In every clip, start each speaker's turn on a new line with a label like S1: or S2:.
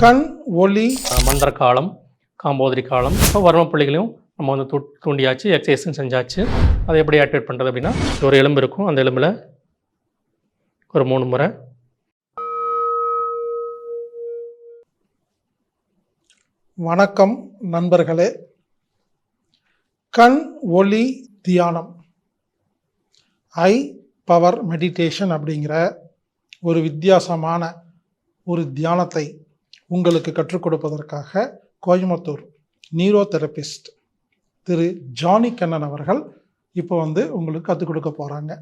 S1: கண் ஒளி
S2: மந்திர காலம், காம்போதிரி காலம், இப்போ வர்ம புள்ளிகளையும் நம்ம வந்து தூண்டியாச்சு, எக்ஸசைஸும் செஞ்சாச்சு. அதை எப்படி ஆக்டிவேட் பண்ணுறது அப்படின்னா, ஒரு எலும்பு இருக்கும், அந்த எலும்பில் ஒரு 3 முறை.
S1: வணக்கம் நண்பர்களே. கண் ஒளி தியானம், ஐ பவர் மெடிடேஷன் அப்படிங்கிற ஒரு வித்தியாசமான ஒரு தியானத்தை உங்களுக்கு கற்றுக் கொடுப்பதற்காக கோயம்புத்தூர் நியூரோ தெரபிஸ்ட் திரு ஜானி கண்ணன் அவர்கள் இப்போ உங்களுக்கு கற்றுக் கொடுக்க போகிறாங்க.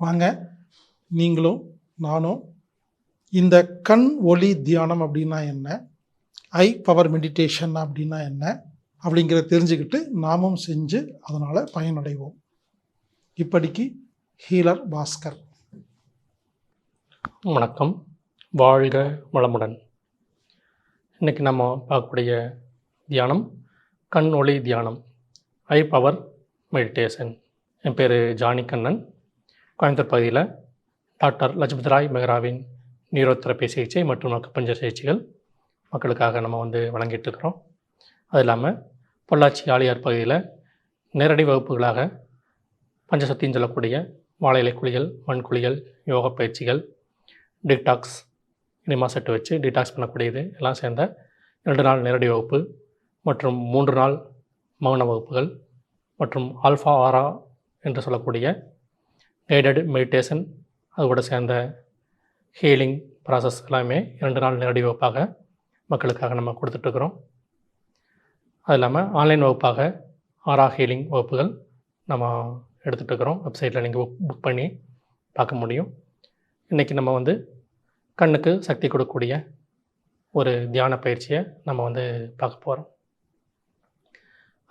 S1: வாங்க, நீங்களும் நானும் இந்த கண் ஒளி தியானம் அப்படின்னா என்ன, ஐ பவர் மெடிடேஷன் அப்படின்னா என்ன அப்படிங்கிறத தெரிஞ்சுக்கிட்டு நாமும் செஞ்சு அதனால் பயனடைவோம். இப்படிக்கு ஹீலர் பாஸ்கர்.
S2: வணக்கம், வாழ்க வளமுடன். இன்றைக்கி நம்ம பார்க்கக்கூடிய தியானம் கண் ஒளி தியானம், ஐ பவர் மெடிடேஷன். என் பேர் ஜானி கண்ணன். கோயம்புத்தூர் பகுதியில் டாக்டர் லஜபதி ராய் மெஹ்ராவின் நியூரோ தெரப்பி சிகிச்சை மற்றும் அக்குபஞ்ச சிகிச்சைகள் மக்களுக்காக நம்ம வழங்கிட்டு இருக்கிறோம். அது இல்லாமல் பொள்ளாச்சி ஆலியார் பகுதியில் நேரடி வகுப்புகளாக பஞ்சசக்தின்னு சொல்லக்கூடிய வாழை இலை குளியல், மண் குளியல், யோகா பயிற்சிகள், டிடாக்ஸ், இனிமா செட்டு வச்சு டிடாக்ஸ் பண்ணக்கூடியது எல்லாம் சேர்ந்த 2 நாள் நேரடி வகுப்பு மற்றும் 3 நாள் மௌன வகுப்புகள் மற்றும் ஆல்ஃபா ஆரா என்று சொல்லக்கூடிய கைடட் மெடிடேஷன், அதோட சேர்ந்த ஹீலிங் ப்ராசஸ் எல்லாமே 2 நாள் நேரடி வகுப்பாக மக்களுக்காக நம்ம கொடுத்துட்ருக்குறோம். அது இல்லாமல் ஆன்லைன் வகுப்பாக ஆரா ஹீலிங் வகுப்புகள் நம்ம எடுத்துகிட்ருக்குறோம். வெப்சைட்டில் நீங்கள் புக் பண்ணி பார்க்க முடியும். இன்றைக்கி நம்ம கண்ணுக்கு சக்தி கொடுக்கக்கூடிய ஒரு தியான பயிற்சியை நம்ம பார்க்க போகிறோம்.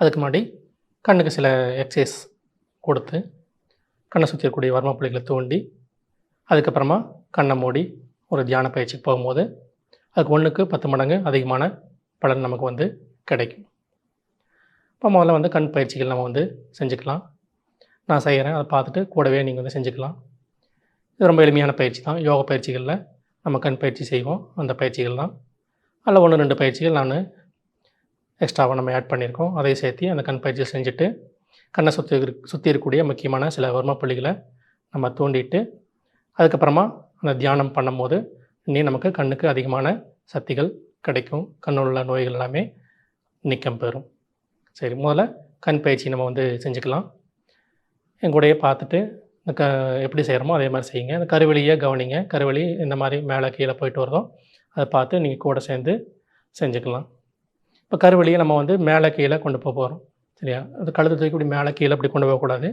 S2: அதுக்கு முன்னாடி கண்ணுக்கு சில எக்ஸசைஸ் கொடுத்து கண்ணை சுற்றி இருக்கக்கூடிய வர்ம புள்ளிகளை தூண்டி அதுக்கப்புறமா கண்ணை மூடி ஒரு தியான பயிற்சிக்கு போகும்போது அதுக்கு 1க்கு 10 மடங்கு அதிகமான பலன் நமக்கு கிடைக்கும். இப்போ முதல்ல கண் பயிற்சிகள் நம்ம செஞ்சுக்கலாம். நான் செய்கிறேன், அதை பார்த்துட்டு கூடவே நீங்கள் செஞ்சுக்கலாம். இது ரொம்ப எளிமையான பயிற்சி தான். யோகா பயிற்சிகளில் நம்ம கண் பயிற்சி செய்வோம், அந்த பயிற்சிகள் தான். அதில் 1-2 பயிற்சிகள் நான் எக்ஸ்ட்ராவாக நம்ம ஆட் பண்ணியிருக்கோம். அதை சேர்த்து அந்த கண் பயிற்சியை செஞ்சுட்டு கண்ணை சுற்றி இருக்கக்கூடிய முக்கியமான சில வர்ம புள்ளிகளை நம்ம தூண்டிட்டு அதுக்கப்புறமா அந்த தியானம் பண்ணும்போது இன்னும் நமக்கு கண்ணுக்கு அதிகமான சக்திகள் கிடைக்கும். கண்ணில் உள்ள நோய்கள் எல்லாமே நீக்கம் பெறும். சரி, முதல்ல கண் பயிற்சி நம்ம செஞ்சுக்கலாம். எங்கூடையே பார்த்துட்டு இந்த எப்படி செய்கிறோமோ அதே மாதிரி செய்யுங்க. இந்த கருவெளியை கவனிங்க. கருவெளி இந்த மாதிரி மேலே கீழே போயிட்டு வருதோ அதை பார்த்து நீங்கள் கூட சேர்ந்து செஞ்சுக்கலாம். இப்போ கருவெளியை நம்ம மேலே கீழே கொண்டு போகிறோம். சரியா? அது கழுத்து தூக்கி இப்படி மேலே கீழே அப்படி கொண்டு போகக்கூடாது.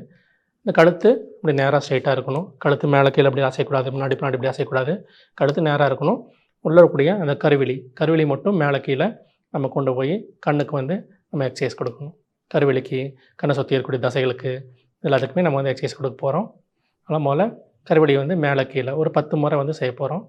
S2: இந்த கழுத்து இப்படி நேராக ஸ்ட்ரைட்டாக இருக்கணும். கழுத்து மேலே கீழே அப்படி அசையக்கூடாது, முன்னாடி இப்படி அசையக்கூடாது. கழுத்து நேராக இருக்கணும். உள்ளே இருக்கக்கூடிய அந்த கருவெளி மட்டும் மேலே கீழே நம்ம கொண்டு போய் கண்ணுக்கு நம்ம எக்ஸசைஸ் கொடுக்கணும். கருவெளிக்கு, கண்ணை சுற்றி இருக்கக்கூடிய தசைகளுக்கு எல்லாத்துக்குமே நம்ம எக்ஸசைஸ் கொடுக்க போகிறோம். அதனால் முதல்ல கருவெளி மேலே கீழே ஒரு 10 முறை செய்ய போகிறோம்.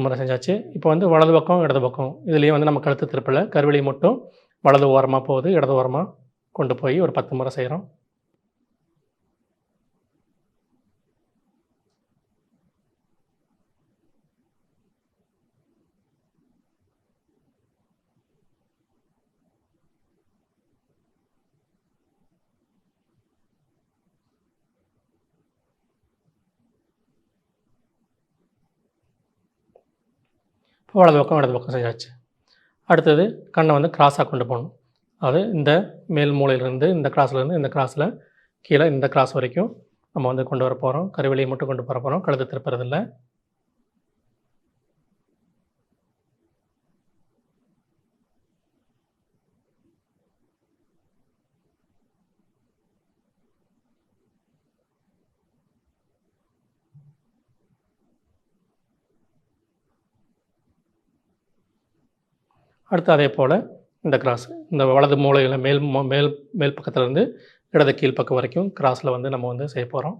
S2: முறை செஞ்சாச்சு. இப்போ வலது பக்கம் இடது பக்கம் இதுலேயும் நம்ம கழுத்து திருப்பலை. கருவெளி மட்டும் வலது ஓரமாக போகுது, இடது ஓரமாக கொண்டு போய் ஒரு 10 முறை செய்கிறோம். வலது பக்கம் இடது பக்கம் செஞ்சாச்சு. அடுத்தது கண்ணை கிராஸாக கொண்டு போகணும். அதாவது இந்த மேல் மூலையிலேருந்து இந்த கிராஸ்லேருந்து இந்த கிராஸில் கீழே இந்த கிராஸ் வரைக்கும் நம்ம கொண்டு வர போகிறோம். கருவெளியை மட்டும் கொண்டு வர போகிறோம், கழுத்து திருப்புறதில்லை. அடுத்து அதே போல் இந்த கிராஸ் இந்த வலது மூலையில் மேல் பக்கத்துலேருந்து இடது கீழ் பக்கம் வரைக்கும் கிராஸில் நம்ம செய்ய போகிறோம்.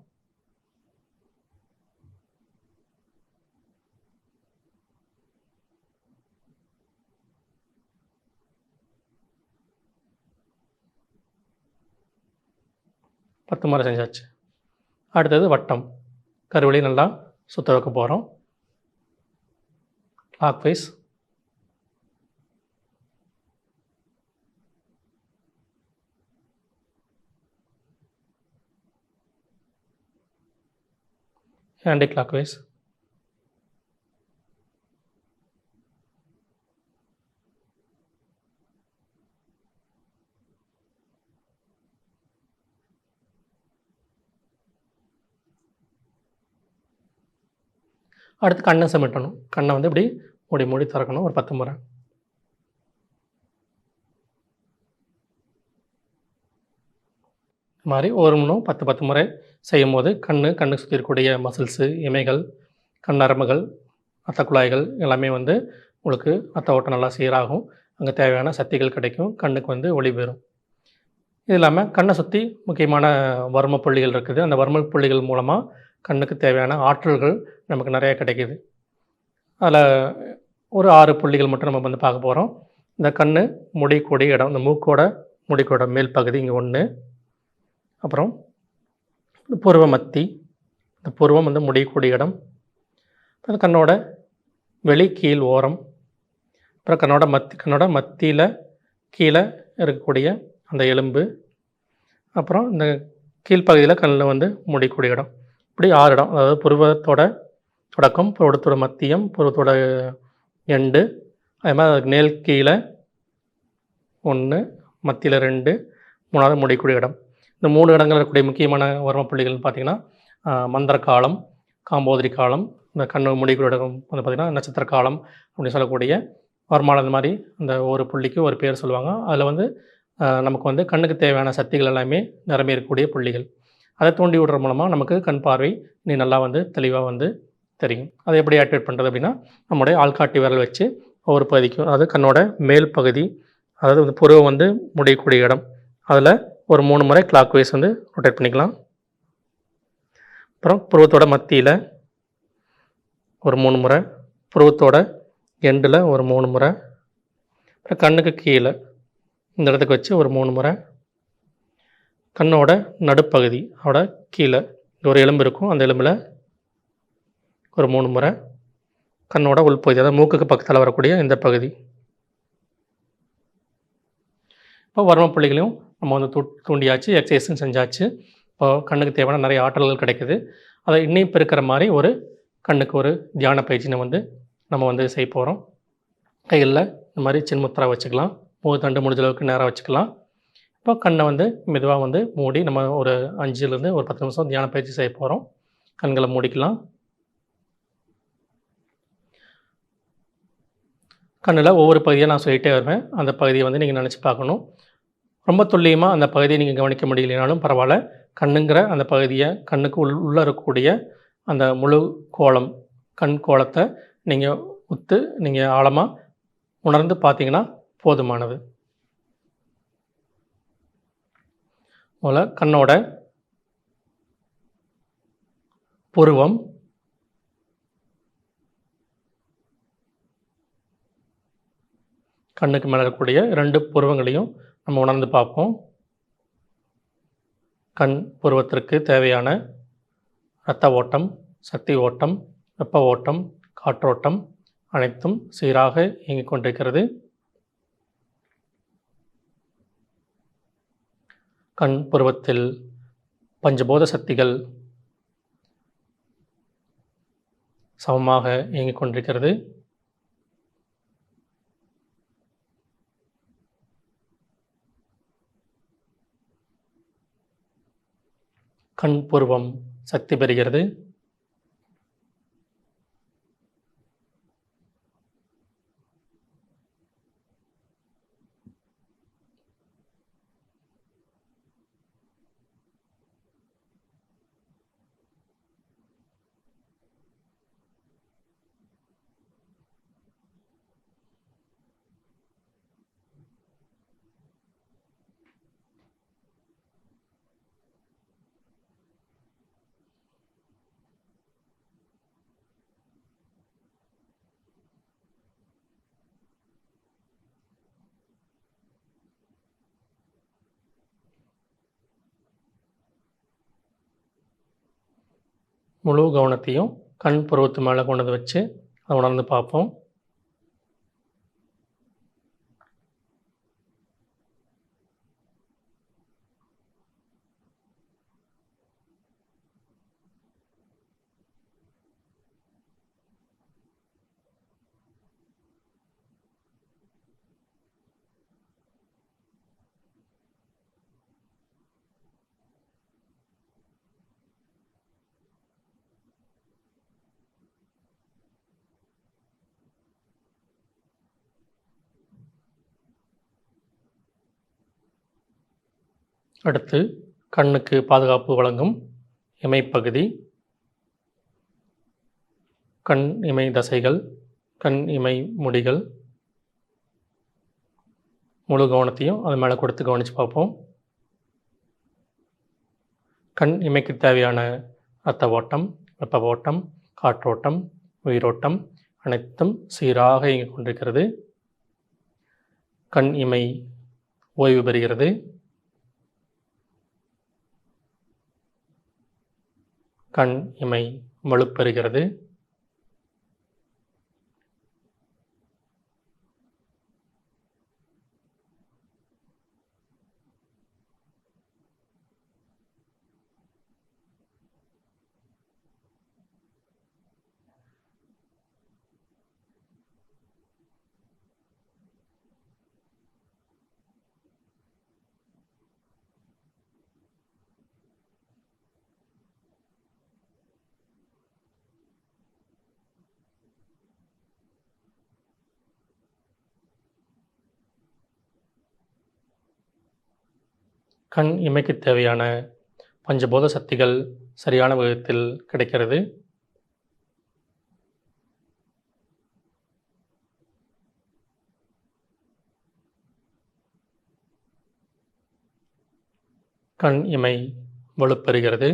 S2: 10 முறை செஞ்சாச்சு. அடுத்தது வட்டம். கருவெளி நல்லா சுற்ற வைக்க போகிறோம். Clockwise. Anticlockwise. அடுத்து கண்ணை சிமிட்டணும். கண்ணை வந்து இப்படி மூடி மூடி திறக்கணும் ஒரு 10 முறை. இது மாதிரி ஒரு முன்னும் 10 முறை செய்யும்போது கண்ணுக்கு சுற்றி இருக்கக்கூடிய மசில்ஸு, இமைகள், கண் நரம்புகள், ரத்த குழாய்கள் எல்லாமே வந்து உங்களுக்கு ரத்த ஓட்டம் நல்லா சீராகும். அங்கே தேவையான சக்திகள் கிடைக்கும். கண்ணுக்கு வந்து ஒளி பெறும். இது இல்லாமல் கண்ணை சுற்றி முக்கியமான வர்ம புள்ளிகள் இருக்குது. அந்த வர்ம புள்ளிகள் மூலமாக கண்ணுக்கு தேவையான ஆற்றல்கள் நமக்கு நிறைய கிடைக்கிது. அதில் ஒரு 6 புள்ளிகள் மட்டும் நம்ம வந்து பார்க்க போகிறோம். இந்த கண் முடிக்கூடிய இடம், இந்த மூக்கோட முடிக்கூட மேல் பகுதி இங்கே 1. அப்புறம் புருவ மத்தி, இந்த புருவம் வந்து முடியக்கூடிய இடம். அப்புறம் கண்ணோட வெளி கீழ் ஓரம். அப்புறம் கண்ணோட மத்தியில் கீழே இருக்கக்கூடிய அந்த எலும்பு. அப்புறம் இந்த கீழ்ப்பகுதியில் கண்ணில் வந்து முடிக்கூடிய இடம். இப்படி 6 இடம். அதாவது புருவத்தோட தொடக்கம், புருவத்தோட மத்தியம், புருவத்தோட எண்டு, அதே மாதிரி அதுக்கு மேல் கீழே 1, மத்தியில் 2, 3வது முடிக்கூடிய இடம். இந்த 3 இடங்கள் இருக்கக்கூடிய முக்கியமான வர்ம புள்ளிகள்னு பார்த்திங்கன்னா மந்திர காலம், காம்போதிரி காலம், இந்த கண்ணு முடிக்கூடிய இடம் வந்து பார்த்திங்கன்னா நட்சத்திர காலம் அப்படின்னு சொல்லக்கூடிய வர்மானம். இந்த மாதிரி அந்த ஒரு புள்ளிக்கு ஒரு பேர் சொல்லுவாங்க. அதில் வந்து நமக்கு வந்து கண்ணுக்கு தேவையான சக்திகள் எல்லாமே நிரம்பி இருக்கக்கூடிய புள்ளிகள். அதை தூண்டி விடுற மூலமாக நமக்கு கண் பார்வை நல்லா வந்து தெளிவாக வந்து தெரியும். அதை எப்படி ஆக்டிவேட் பண்ணுறது அப்படின்னா, நம்முடைய ஆள்காட்டி விரல் வச்சு ஒவ்வொரு பகுதிக்கும், அதாவது கண்ணோட மேல் பகுதி, அதாவது வந்து புருவம் வந்து முடியக்கூடிய இடம், அதில் ஒரு 3 முறை கிளாக் வைஸ் வந்து ரொட்டேட் பண்ணிக்கலாம். அப்புறம் புருவத்தோட மத்தியில் ஒரு 3 முறை, புருவத்தோட எண்டில் ஒரு 3 முறை, அப்புறம் கண்ணுக்கு கீழே இந்த இடத்துக்கு வச்சு ஒரு 3 முறை, கண்ணோட நடுப்பகுதி அதோட கீழே ஒரு எலும்பு இருக்கும், அந்த எலும்பில் ஒரு 3 முறை, கண்ணோட உள்பகுதி அதாவது மூக்குக்கு பக்கத்தில் வரக்கூடிய இந்த பகுதி. இப்போ வர்ம புள்ளிகளையும் நம்ம வந்து தூண்டியாச்சு, எக்ஸசைஸும் செஞ்சாச்சு. இப்போ கண்ணுக்கு தேவையான நிறைய ஆற்றல்கள் கிடைக்குது. அதை இன்னும் பெருக்கிற மாதிரி ஒரு கண்ணுக்கு ஒரு தியான பயிற்சி நம்ம வந்து செய்ய போகிறோம். கைகளில் இந்த மாதிரி சின்முத்திரா வச்சுக்கலாம். முகத்தண்டு முடிஞ்ச அளவுக்கு நேராக வச்சுக்கலாம். இப்போ கண்ணை வந்து மெதுவாக வந்து மூடி நம்ம ஒரு 5லேருந்து ஒரு 10 நிமிஷம் தியான பயிற்சி செய்ய போகிறோம். கண்களை மூடிக்கலாம். கண்ணில் ஒவ்வொரு பகுதியாக நான் சொல்லிகிட்டே வருவேன். அந்த பகுதியை வந்து நீங்கள் நினச்சி பார்க்கணும். ரொம்ப துல்லியமாக அந்த பகுதியை நீங்கள் கவனிக்க முடியலைனாலும் பரவாயில்ல. கண்ணுங்கிற அந்த பகுதியை, கண்ணுக்கு உள்ளே இருக்கக்கூடிய அந்த முழு கோலம், கண் கோலத்தை நீங்கள் உத்து நீங்கள் ஆழமாக உணர்ந்து பார்த்தீங்கன்னா போதுமானது. போல் கண்ணோட புருவம், கண்ணுக்கு மேலே இருக்கக்கூடிய 2 புருவங்களையும் நம்ம உணர்ந்து பார்ப்போம். கண் புருவத்திற்கு தேவையான இரத்த ஓட்டம், சக்தி ஓட்டம், வெப்ப ஓட்டம், காற்றோட்டம் அனைத்தும் சீராக இயங்கிக் கொண்டிருக்கிறது. கண் புருவத்தில் பஞ்சபூத சக்திகள் சமமாக இயங்கிக் கொண்டிருக்கிறது. கண் புருவம் சக்தி பெறுகிறது. முழு கவனத்தையும் கண் புருவத்து மேலே கொண்டு வந்து வச்சு அதை உணர்ந்து பார்ப்போம். அடுத்து கண்ணுக்கு பாதுகாப்பு வழங்கும் இமைப்பகுதி, கண் இமை தசைகள், கண் இமை முடிகள், முழு கவனத்தையும் அது மேலே கொடுத்து கவனித்து பார்ப்போம். கண் இமைக்கு தேவையான இரத்த ஓட்டம், வெப்ப ஓட்டம், காற்றோட்டம், உயிரோட்டம் அனைத்தும் சீராக இயங்கிக் கொண்டிருக்கிறது. கண் இமை ஓய்வு பெறுகிறது. கண் இமை வலுப்பெறுகிறது. கண் இமைக்கு தேவையான பஞ்சபூத சக்திகள் சரியான விதத்தில் கிடைக்கிறது. கண் இமை வலுப்பெறுகிறது.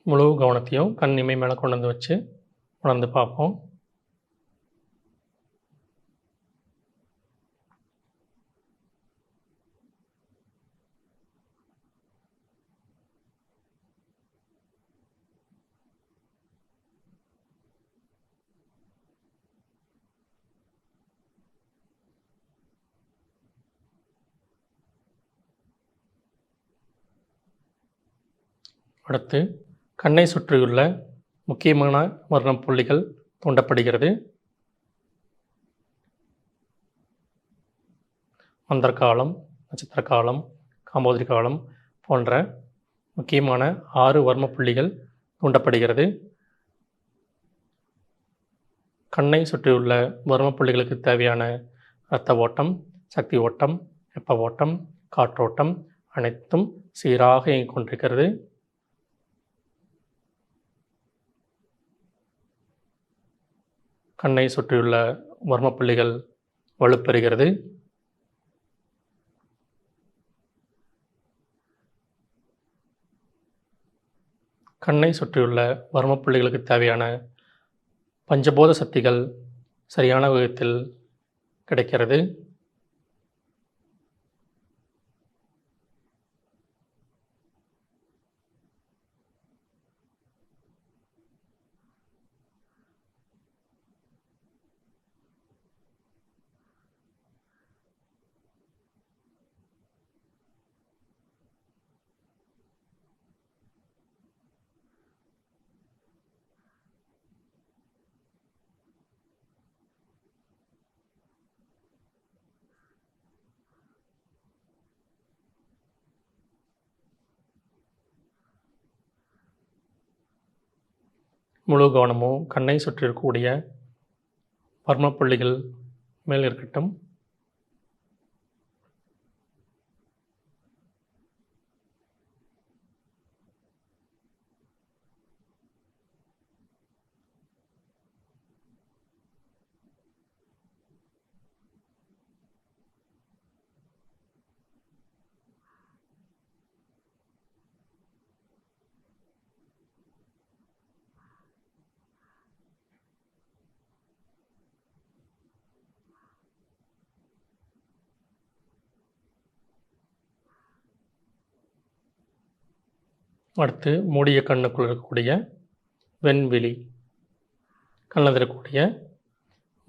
S2: முழு கவனத்தையும் கண் இமை மேலே கொண்டு வந்து வச்சு உணர்ந்து பார்ப்போம். அடுத்து கண்ணை சுற்றியுள்ள முக்கியமான வர்ண புள்ளிகள் தூண்டப்படுகிறது. மந்திர காலம், நட்சத்திர காலம், காம்போதிரி காலம் போன்ற முக்கியமான 6 வர்ம புள்ளிகள் தூண்டப்படுகிறது. கண்ணை சுற்றியுள்ள வர்ம புள்ளிகளுக்கு தேவையான இரத்த ஓட்டம், சக்தி ஓட்டம், வெப்ப ஓட்டம், காற்றோட்டம் அனைத்தும் சீராக இயங்கிக் கொண்டிருக்கிறது. கண்ணை சுற்றியுள்ள வர்ம புள்ளிகள் வலுப்பெறுகிறது. கண்ணை சுற்றியுள்ள வர்ம புள்ளிகளுக்கு தேவையான பஞ்சபூத சக்திகள் சரியான விதத்தில் கிடைக்கிறது. முழு கவனமும் கண்ணை சுற்றி இருக்கக்கூடிய மர்ம புள்ளிகள் மேல் இருக்கட்டும். அடுத்து மூடிய கண்ணுக்குள் இருக்கக்கூடிய வெண்விழி, கண்ணில் இருக்கக்கூடிய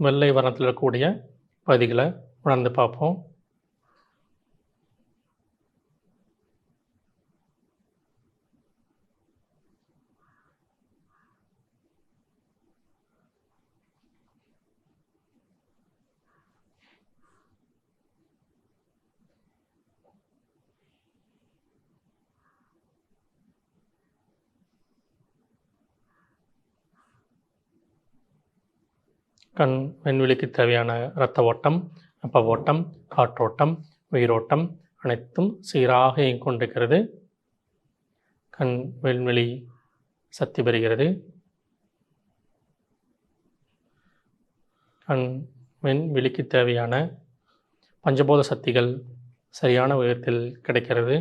S2: வெள்ளை வர்ணத்தில் இருக்கக்கூடிய பகுதிகளை உணர்ந்து பார்ப்போம். கண் வெண்வெளிக்கு தேவையான இரத்த ஓட்டம், வெப்ப ஓட்டம், காற்றோட்டம், உயிரோட்டம் அனைத்தும் சீராக இயங்கிக் கொண்டிருக்கிறது. கண் வெண்வெளி சக்தி பெறுகிறது. கண் வெண்வெளிக்கு தேவையான பஞ்சபூத சக்திகள் சரியான விதத்தில் கிடைக்கிறது.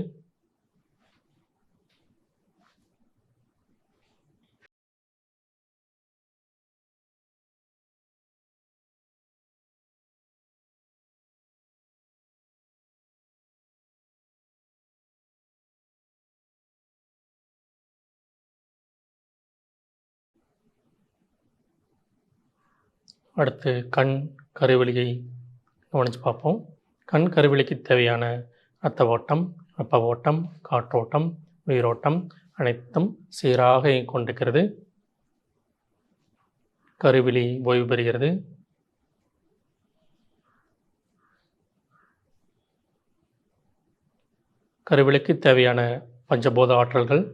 S2: அடுத்து கண் கருவெளியை கவனித்து பார்ப்போம். கண் கருவெளிக்கு தேவையான இரத்த ஓட்டம், வெப்ப ஓட்டம், காற்றோட்டம், உயிரோட்டம் அனைத்தும் சீராக இயங்கிக் கொண்டிருக்கிறது. கருவெளி ஓய்வு பெறுகிறது. கருவெளிக்கு தேவையான பஞ்சபூத ஆற்றல்கள்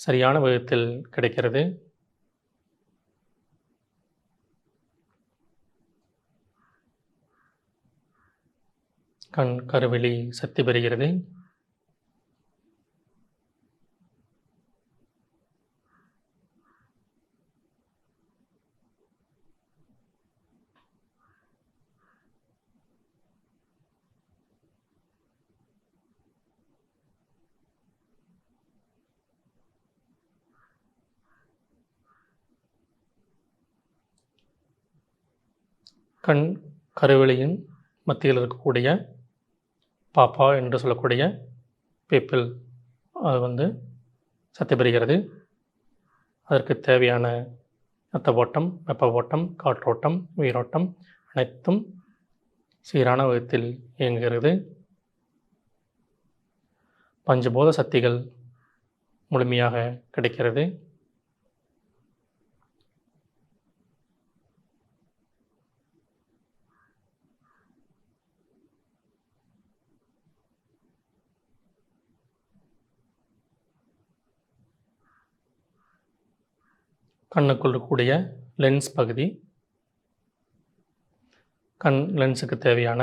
S2: சரியான விதத்தில் கிடைக்கிறது. கண் கருவெளி சக்தி பெறுகிறது. கண் கருவெளியின் மத்தியில் இருக்கக்கூடிய பாப்பா என்று சொல்லக்கூடிய பீப்பிள் அது சக்தி பெறுகிறது. அதற்கு தேவையான இரத்த ஓட்டம், வெப்ப ஓட்டம், காற்றோட்டம், உயிரோட்டம் அனைத்தும் சீரான விதத்தில் இயங்குகிறது. பஞ்சபூத சக்திகள் முழுமையாக கிடைக்கிறது. கண்ணுக்குள் இருக்கக்கூடிய லென்ஸ் பகுதி, கண் லென்ஸுக்கு தேவையான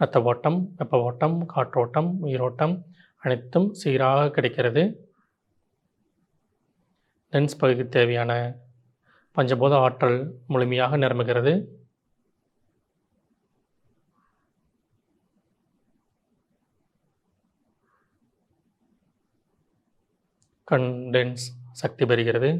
S2: இரத்த ஓட்டம், வெப்ப ஓட்டம், காற்றோட்டம், உயிரோட்டம் அனைத்தும் சீராக கிடைக்கிறது. லென்ஸ் பகுதிக்கு தேவையான பஞ்சபூத ஆற்றல் முழுமையாக நிரம்புகிறது. கண் லென்ஸ் சக்தி பெறுகிறது.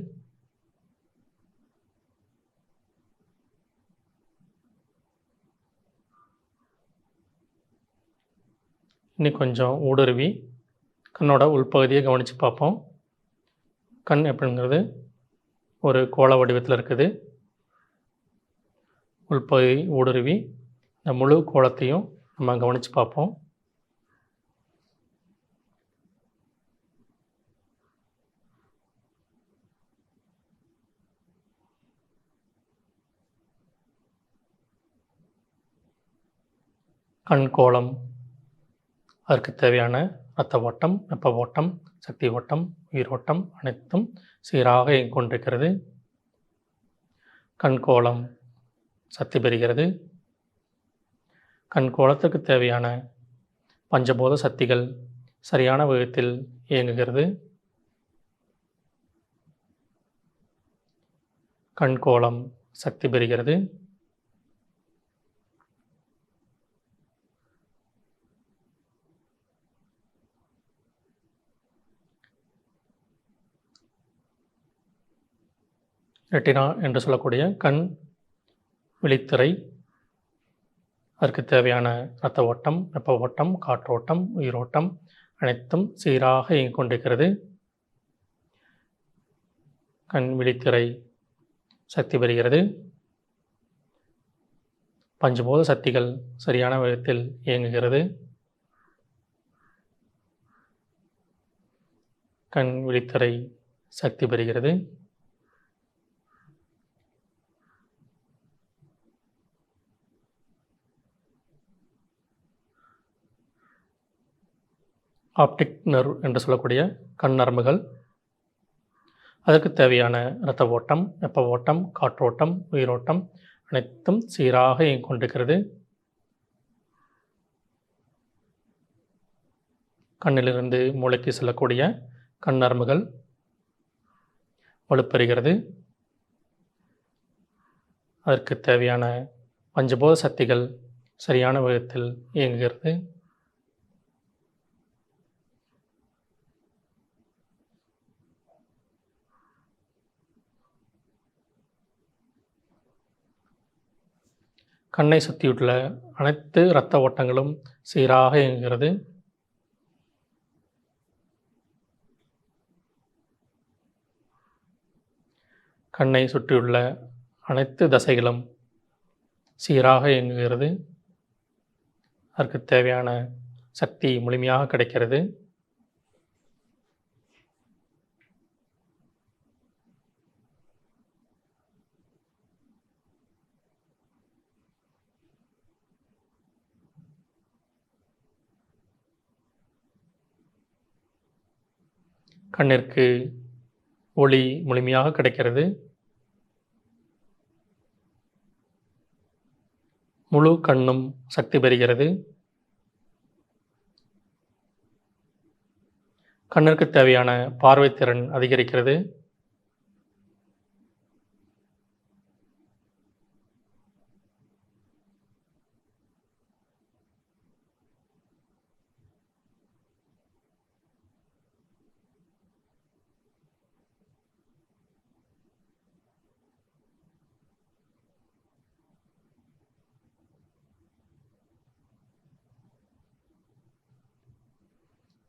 S2: இன்னும் கொஞ்சம் ஊடுருவி கண்ணோட உள்பகுதியை கவனித்து பார்ப்போம். கண் எப்படிங்கிறது ஒரு கோள வடிவத்தில் இருக்குது. உள்பகுதி ஊடுருவி இந்த முழு கோளத்தையும் நம்ம கவனித்து பார்ப்போம். கண் கோளம், அதற்கு தேவையான இரத்த ஓட்டம், வெப்ப ஓட்டம், சக்தி ஓட்டம், உயிரோட்டம் அனைத்தும் சீராக இயங்கிக் கொண்டிருக்கிறது. கண் கோளம் சக்தி பெறுகிறது. கண் கோலத்துக்கு தேவையான பஞ்சபூத சக்திகள் சரியான விதத்தில் இயங்குகிறது. கண் கோலம் சக்தி பெறுகிறது. ரெட்டினா என்று சொல்லக்கூடிய கண் விழித்திரை, அதற்கு தேவையான இரத்த ஓட்டம், வெப்ப ஓட்டம், காற்றோட்டம், உயிரோட்டம் அனைத்தும் சீராக இயங்கிக் கொண்டிருக்கிறது. கண் விழித்திரை சக்தி பெறுகிறது. பஞ்சபூத சக்திகள் சரியான விதத்தில் இயங்குகிறது. கண் விழித்திரை சக்தி பெறுகிறது. ஆப்டிக் நர்வ் என்று சொல்லக்கூடிய கண் நரம்புகள், அதற்கு தேவையான இரத்த ஓட்டம், வெப்ப ஓட்டம், காற்றோட்டம், உயிரோட்டம் அனைத்தும் சீராக இயங்கிக் கொண்டிருக்கிறது. கண்ணிலிருந்து மூளைக்கு செல்லக்கூடிய கண் நரம்புகள் வலுப்பெறுகிறது. அதற்கு தேவையான பஞ்சபூத சக்திகள் சரியான விதத்தில் இயங்குகிறது. கண்ணை சுற்றியுள்ள அனைத்து இரத்த ஓட்டங்களும் சீராக இயங்குகிறது. கண்ணை சுற்றியுள்ள அனைத்து தசைகளும் சீராக இயங்குகிறது. அதற்கு தேவையான சக்தி முழுமையாக கிடைக்கிறது. கண்ணிற்கு ஒளி முழுமையாக கிடைக்கிறது. முழு கண்ணும் சக்தி பெறுகிறது. கண்ணிற்கு தேவையான பார்வைத்திறன் அதிகரிக்கிறது.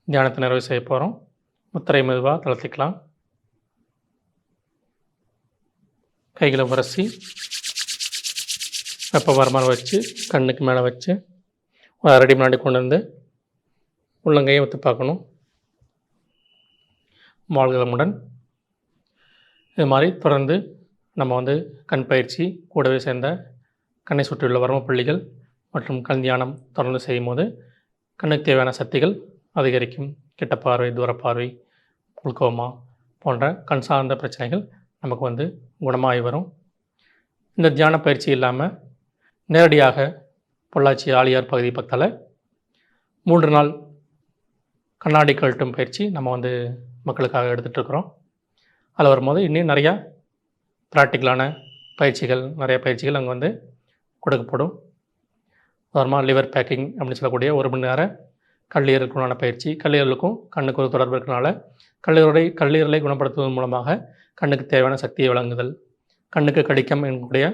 S2: தியானத்தை நிறைவு செய்ய போகிறோம். முத்திரை மெதுவாக தளர்த்திக்கலாம். கைகளை உரசி வெப்ப வரமான வச்சு கண்ணுக்கு மேலே வச்சு ஒரு அரடி முன்னாடி கொண்டு வந்து உள்ளங்கையை ஒத்து பார்க்கணும். வாழ்களமுடன். இது மாதிரி தொடர்ந்து நம்ம கண் பயிற்சி கூடவே சேர்ந்த கண்ணை சுற்றியுள்ள வர்ம புள்ளிகள் மற்றும் கண் தியானம் தொடர்ந்து செய்யும்போது கண்ணுக்கு தேவையான சக்திகள் அதிகரிக்கும். கிட்ட பார்வை, தூர பார்வை, குளுக்கோமா போன்ற கண் சார்ந்த பிரச்சனைகள் நமக்கு குணமாகி வரும். இந்த தியான பயிற்சி இல்லாமல் நேரடியாக பொள்ளாச்சி ஆழியார் பகுதி பக்கத்தால் 3 நாள் கண்ணாடி கழட்டும் பயிற்சி நம்ம மக்களுக்காக எடுத்துகிட்ருக்குறோம். அதில் வரும்போது இன்னும் நிறையா ப்ராக்டிக்கலான பயிற்சிகள், நிறைய பயிற்சிகள் அங்கே கொடுக்கப்படும். உதாரணமாக லிவர் பேக்கிங் அப்படின்னு சொல்லக்கூடிய 1 மணி நேர கல்லீரலுக்குண்டான பயிற்சி. கல்லீரலுக்கும் கண்ணுக்கு ஒரு தொடர்பு இருக்கிறனால கல்லீரலை குணப்படுத்துவதன் மூலமாக கண்ணுக்கு தேவையான சக்தியை வழங்குதல், கண்ணுக்கு கடிக்கம் என்கூடிய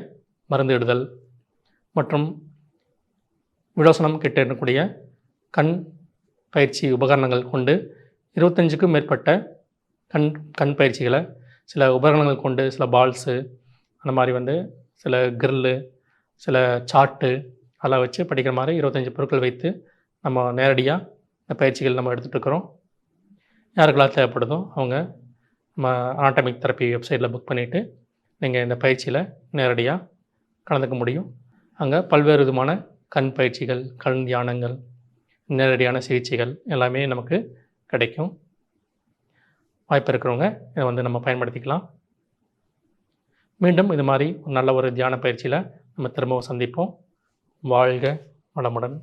S2: மருந்து இடுதல் மற்றும் விலோசனம் கிட்ட இருக்கக்கூடிய கண் பயிற்சி உபகரணங்கள் கொண்டு 25க்கும் மேற்பட்ட கண் பயிற்சிகளை சில உபகரணங்கள் கொண்டு, சில பால்ஸு, அந்த மாதிரி சில கிரில்லு, சில சார்ட்டு அதெல்லாம் வச்சு படிக்கிற மாதிரி 25 பொருட்கள் வைத்து நம்ம நேரடியாக இந்த பயிற்சிகள் நம்ம எடுத்துகிட்ருக்குறோம். யாருக்கெல்லாம் தேவைப்படுதோ அவங்க நம்ம அனாட்டமிக் தெரப்பி வெப்சைட்டில் புக் பண்ணிவிட்டு நீங்கள் இந்த பயிற்சியில் நேரடியாக கலந்துக்க முடியும். அங்கே பல்வேறு விதமான கண் பயிற்சிகள், கண் தியானங்கள், நேரடியான சிகிச்சைகள் எல்லாமே நமக்கு கிடைக்கும். வாய்ப்பு இருக்கிறவங்க இதை நம்ம பயன்படுத்திக்கலாம். மீண்டும் இது மாதிரி நல்ல ஒரு தியான பயிற்சியில் நம்ம திரும்பவும் சந்திப்போம். வாழ்க வளமுடன்.